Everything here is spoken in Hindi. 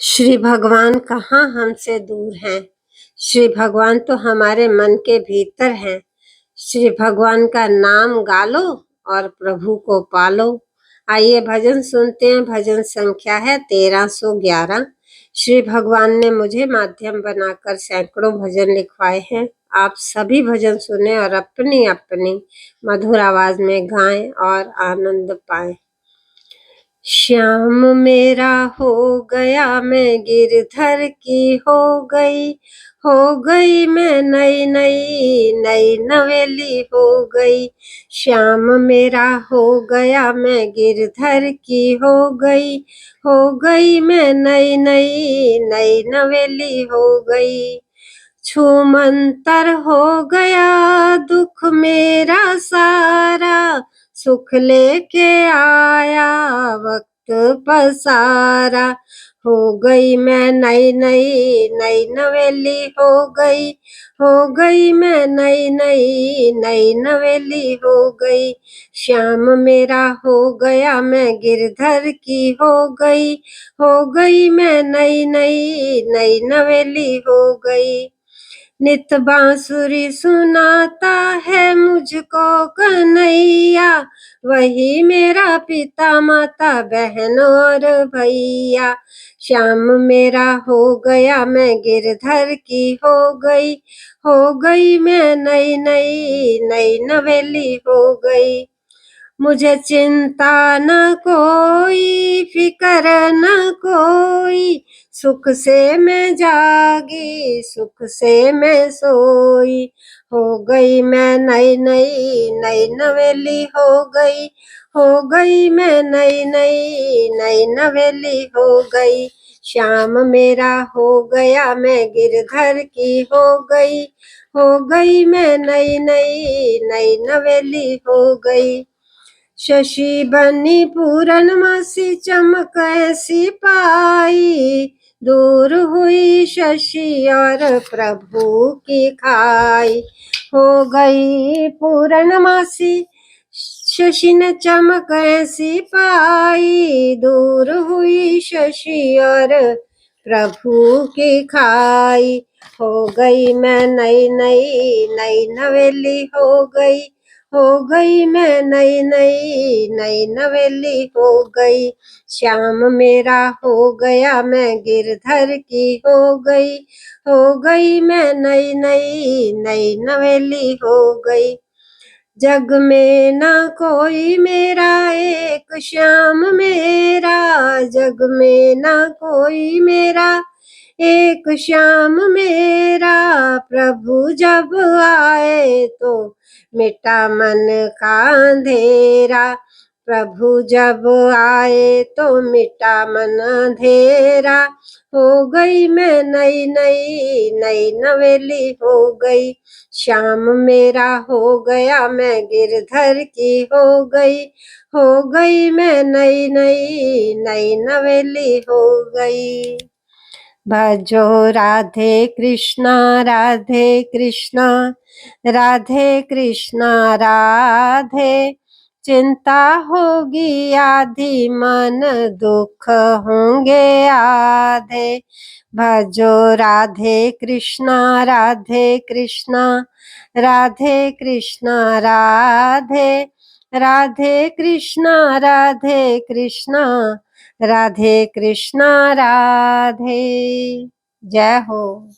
श्री भगवान कहाँ हमसे दूर हैं। श्री भगवान तो हमारे मन के भीतर हैं। श्री भगवान का नाम गा लो और प्रभु को पालो। आइए भजन सुनते हैं। भजन संख्या है 1311। श्री भगवान ने मुझे माध्यम बनाकर सैकड़ों भजन लिखवाए हैं। आप सभी भजन सुने और अपनी अपनी मधुर आवाज में गाएं और आनंद पाएं। श्याम मेरा हो गया, मैं गिरधर की हो गई मैं नई नई नई नवेली हो गई। श्याम मेरा हो गया, मैं गिरधर की हो गई मैं नई नई नई नवेली हो गई। छूमंतर हो गया दुख मेरा सारा, सुख लेके आया वक्त पसारा। हो गई मैं नई नई नई नवेली हो गई मैं नई नई नई नवेली हो गई। श्याम मेरा हो गया, मैं गिरधर की हो गई मैं नई नई नई नवेली हो गई। नित बांसुरी सुनाता है मुझको कन्हैया, वही मेरा पिता माता बहन और भैया। श्याम मेरा हो गया, मैं गिरधर की हो गई मैं नई नई नई नवेली हो गई। मुझे चिंता न कोई फिकर न कोई, सुख से मैं जागी सुख से मैं सोई। हो गई मैं नई नई नई नवेली हो गई मैं नई नई नई नवेली हो गई। श्याम मेरा हो गया, मैं गिरधर की हो गई मैं नई नई नई नवेली हो गई। शशि बनी पूरनमासी चमक ऐसी पाई, दूर हुई शशि और प्रभु की खाई। हो गई पूरनमासी शशि ने चमक ऐसी पाई, दूर हुई शशि और प्रभु की खाई। हो गई मैं नई नई नई नवेली हो गई मैं नई नई नई नवेली हो गई। श्याम मेरा हो गया, मैं गिरधर की हो गई मैं नई नई नई नवेली हो गई। जग में ना कोई मेरा एक श्याम मेरा, जग में ना कोई मेरा एक श्याम मेरा। प्रभु जब आए तो मिटा मन का अंधेरा, प्रभु जब आए तो मिटा मन अंधेरा। हो गई मैं नई नई नई नवेली हो गई। श्याम मेरा हो गया, मैं गिरधर की हो गई मैं नई नई नई नवेली हो गई। भजो राधे कृष्णा राधे कृष्णा राधे कृष्णा राधे। चिंता होगी आधी मन दुख होंगे आधे। भजो राधे कृष्णा राधे कृष्णा राधे कृष्णा राधे। राधे कृष्णा राधे कृष्णा राधे कृष्णा राधे। जय हो।